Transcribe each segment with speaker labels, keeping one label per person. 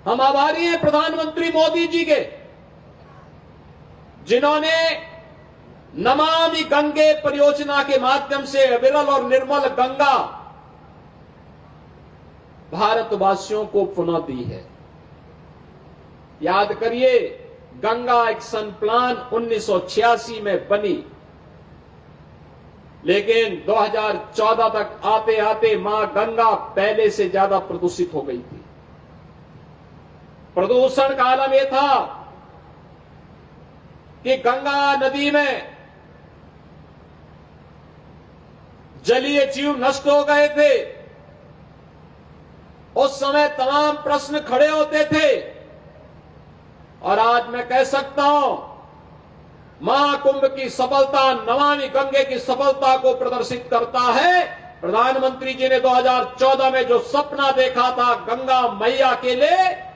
Speaker 1: हम आभारी हैं प्रधानमंत्री मोदी जी के, जिन्होंने नमामि गंगे परियोजना के माध्यम से अविरल और निर्मल गंगा भारतवासियों को पुनः दी है। याद करिए, गंगा एक्शन प्लान 1986 में बनी, लेकिन 2014 तक आते आते मां गंगा पहले से ज्यादा प्रदूषित हो गई थी। प्रदूषण का आलम यह था कि गंगा नदी में जलीय जीव नष्ट हो गए थे। उस समय तमाम प्रश्न खड़े होते थे, और आज मैं कह सकता हूं, महाकुंभ की सफलता नमामि गंगे की सफलता को प्रदर्शित करता है। प्रधानमंत्री जी ने 2014 में जो सपना देखा था गंगा मैया के लिए,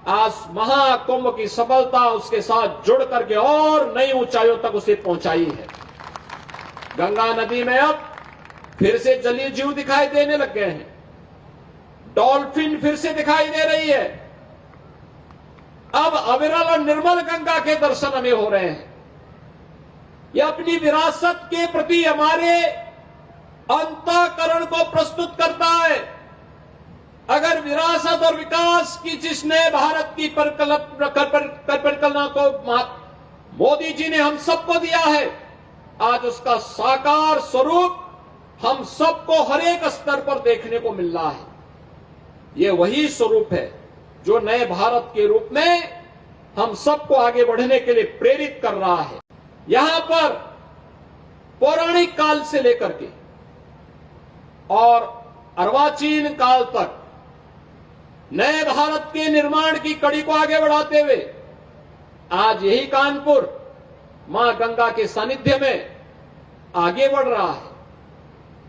Speaker 1: आज महाकुंभ की सफलता उसके साथ जुड़ करके और नई ऊंचाइयों तक उसे पहुंचाई है। गंगा नदी में अब फिर से जलीय जीव दिखाई देने लग गए हैं, डॉल्फिन फिर से दिखाई दे रही है। अब अविरल और निर्मल गंगा के दर्शन हमें हो रहे हैं। यह अपनी विरासत के प्रति हमारे अंतःकरण को प्रस्तुत करता है। अगर विरासत और विकास की जिसने भारत की परिकल्पना को मोदी जी ने हम सबको दिया है, आज उसका साकार स्वरूप हम सबको हर एक स्तर पर देखने को मिल रहा है। ये वही स्वरूप है जो नए भारत के रूप में हम सबको आगे बढ़ने के लिए प्रेरित कर रहा है। यहां पर पौराणिक काल से लेकर के और अर्वाचीन काल तक नए भारत के निर्माण की कड़ी को आगे बढ़ाते हुए आज यही कानपुर मां गंगा के सानिध्य में आगे बढ़ रहा है।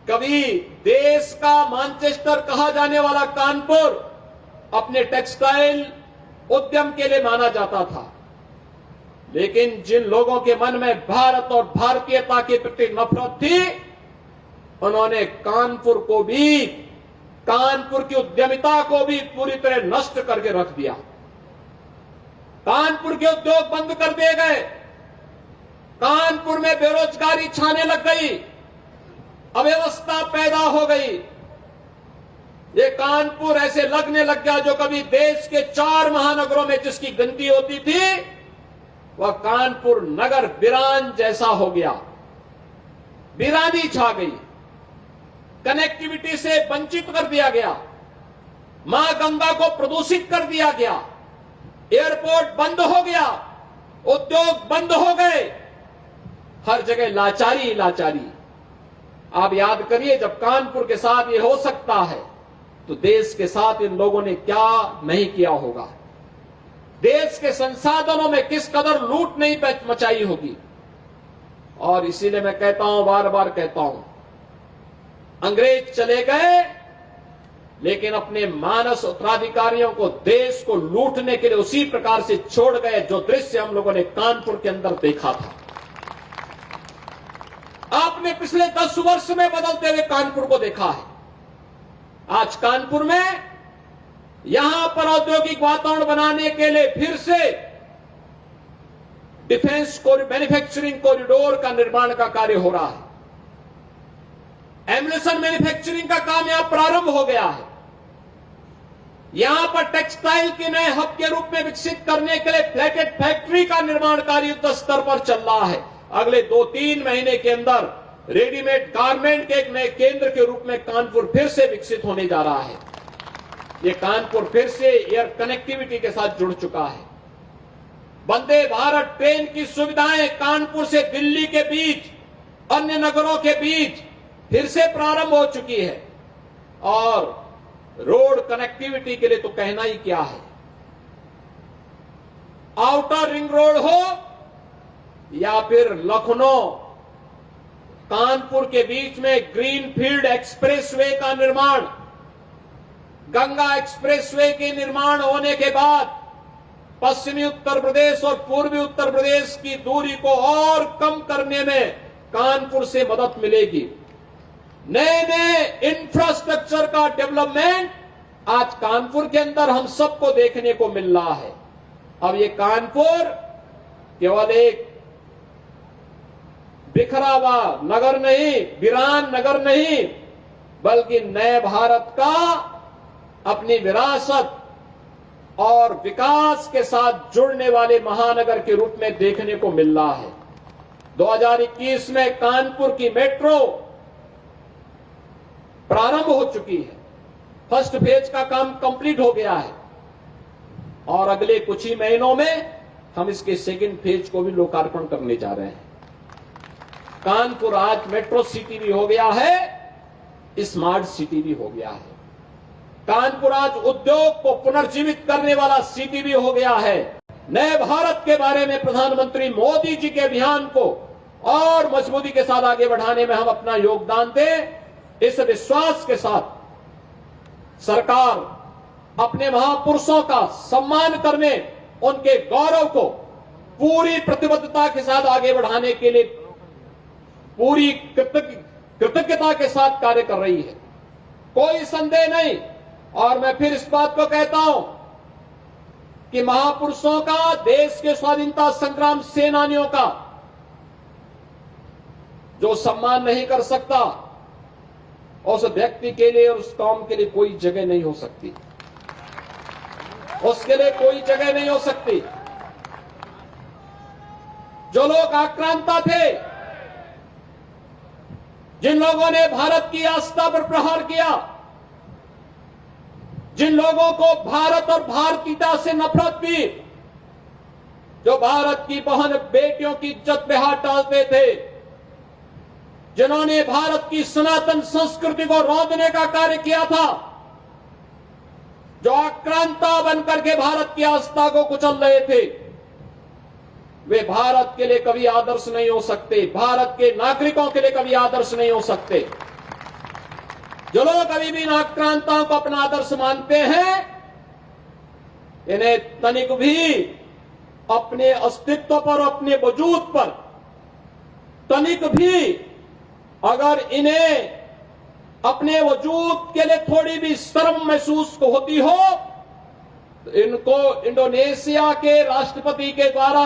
Speaker 1: कभी देश का मैनचेस्टर कहा जाने वाला कानपुर अपने टेक्सटाइल उद्यम के लिए माना जाता था, लेकिन जिन लोगों के मन में भारत और भारतीयता के प्रति नफरत थी, उन्होंने कानपुर को भी, कानपुर की उद्यमिता को भी पूरी तरह नष्ट करके रख दिया। कानपुर के उद्योग बंद कर दिए गए, कानपुर में बेरोजगारी छाने लग गई, अव्यवस्था पैदा हो गई। ये कानपुर ऐसे लगने लग गया जो कभी देश के 4 महानगरों में जिसकी गिनती होती थी, वह कानपुर नगर वीरान जैसा हो गया। वीरानी छा गई, कनेक्टिविटी से वंचित कर दिया गया, मां गंगा को प्रदूषित कर दिया गया, एयरपोर्ट बंद हो गया, उद्योग बंद हो गए, हर जगह लाचारी लाचारी। आप याद करिए, जब कानपुर के साथ ये हो सकता है तो देश के साथ इन लोगों ने क्या नहीं किया होगा, देश के संसाधनों में किस कदर लूट नहीं मचाई होगी। और इसीलिए मैं कहता हूं, बार बार कहता हूं, अंग्रेज चले गए लेकिन अपने मानस उत्तराधिकारियों को, देश को लूटने के लिए उसी प्रकार से छोड़ गए जो दृश्य हम लोगों ने कानपुर के अंदर देखा था। आपने पिछले 10 वर्ष में बदलते हुए कानपुर को देखा है। आज कानपुर में यहां पर औद्योगिक वातावरण बनाने के लिए फिर से डिफेंस मैन्युफैक्चरिंग कॉरिडोर का निर्माण का कार्य हो रहा है। एम्युनिशन मैन्युफैक्चरिंग का काम यहां प्रारंभ हो गया है। यहां पर टेक्सटाइल के नए हब के रूप में विकसित करने के लिए प्लेटेड फैक्ट्री का निर्माण कार्य युद्ध स्तर पर चल रहा है। अगले 2-3 महीने के अंदर रेडीमेड गारमेंट के एक नए केंद्र के रूप में कानपुर फिर से विकसित होने जा रहा है। ये कानपुर फिर से एयर कनेक्टिविटी के साथ जुड़ चुका है। वंदे भारत ट्रेन की सुविधाएं कानपुर से दिल्ली के बीच, अन्य नगरों के बीच फिर से प्रारंभ हो चुकी है। और रोड कनेक्टिविटी के लिए तो कहना ही क्या है। आउटर रिंग रोड हो या फिर लखनऊ कानपुर के बीच में ग्रीनफील्ड एक्सप्रेसवे का निर्माण, गंगा एक्सप्रेसवे के निर्माण होने के बाद पश्चिमी उत्तर प्रदेश और पूर्वी उत्तर प्रदेश की दूरी को और कम करने में कानपुर से मदद मिलेगी। नए नए इंफ्रास्ट्रक्चर का डेवलपमेंट आज कानपुर के अंदर हम सबको देखने को मिल रहा है। अब ये कानपुर केवल एक बिखरा हुआ नगर नहीं, वीरान नगर नहीं, बल्कि नए भारत का अपनी विरासत और विकास के साथ जुड़ने वाले महानगर के रूप में देखने को मिल रहा है। 2021 में कानपुर की मेट्रो प्रारंभ हो चुकी है। फर्स्ट फेज का काम कंप्लीट हो गया है और अगले कुछ ही महीनों में हम इसके सेकंड फेज को भी लोकार्पण करने जा रहे हैं। कानपुर आज मेट्रो सिटी भी हो गया है, स्मार्ट सिटी भी हो गया है। कानपुर आज उद्योग को पुनर्जीवित करने वाला सिटी भी हो गया है। नए भारत के बारे में प्रधानमंत्री मोदी जी के अभियान को और मजबूती के साथ आगे बढ़ाने में हम अपना योगदान दें, इस विश्वास के साथ सरकार अपने महापुरुषों का सम्मान करने, उनके गौरव को पूरी प्रतिबद्धता के साथ आगे बढ़ाने के लिए पूरी कृतज्ञता के साथ कार्य कर रही है, कोई संदेह नहीं। और मैं फिर इस बात को कहता हूं कि महापुरुषों का, देश के स्वाधीनता संग्राम सेनानियों का जो सम्मान नहीं कर सकता, उस व्यक्ति के लिए और उस कौम के लिए कोई जगह नहीं हो सकती, उसके लिए कोई जगह नहीं हो सकती। जो लोग आक्रांता थे, जिन लोगों ने भारत की आस्था पर प्रहार किया, जिन लोगों को भारत और भारतीयता से नफरत थी, जो भारत की बहन बेटियों की इज्जत पे हाथ डालते थे, जिन्होंने भारत की सनातन संस्कृति को रौंदने का कार्य किया था, जो आक्रांता बनकर के भारत की आस्था को कुचल रहे थे, वे भारत के लिए कभी आदर्श नहीं हो सकते, भारत के नागरिकों के लिए कभी आदर्श नहीं हो सकते। जो लोग अभी भी इन आक्रांताओं को अपना आदर्श मानते हैं, इन्हें तनिक भी अपने अस्तित्व पर, अपने वजूद पर तनिक भी अगर इन्हें अपने वजूद के लिए थोड़ी भी शर्म महसूस होती हो, तो इनको इंडोनेशिया के राष्ट्रपति के द्वारा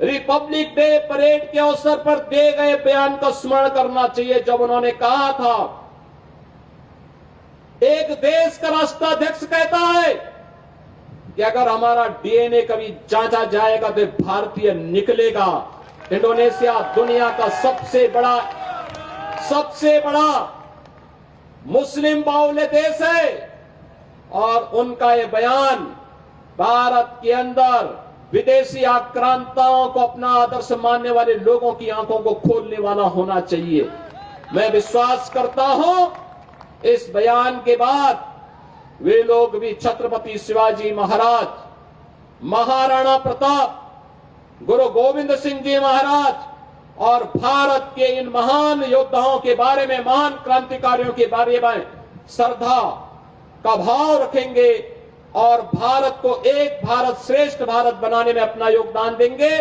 Speaker 1: रिपब्लिक डे परेड के अवसर पर दिए गए बयान का स्मरण करना चाहिए, जब उन्होंने कहा था, एक देश का राष्ट्राध्यक्ष कहता है कि अगर हमारा डीएनए कभी जांचा जाएगा तो भारतीय निकलेगा। इंडोनेशिया दुनिया का सबसे बड़ा मुस्लिम बाहुल्य देश है और उनका ये बयान भारत के अंदर विदेशी आक्रांताओं को अपना आदर्श मानने वाले लोगों की आंखों को खोलने वाला होना चाहिए। मैं विश्वास करता हूं इस बयान के बाद वे लोग भी छत्रपति शिवाजी महाराज, महाराणा प्रताप, गुरु गोविंद सिंह जी महाराज और भारत के इन महान योद्धाओं के बारे में, महान क्रांतिकारियों के बारे में श्रद्धा का भाव रखेंगे और भारत को एक भारत श्रेष्ठ भारत बनाने में अपना योगदान देंगे।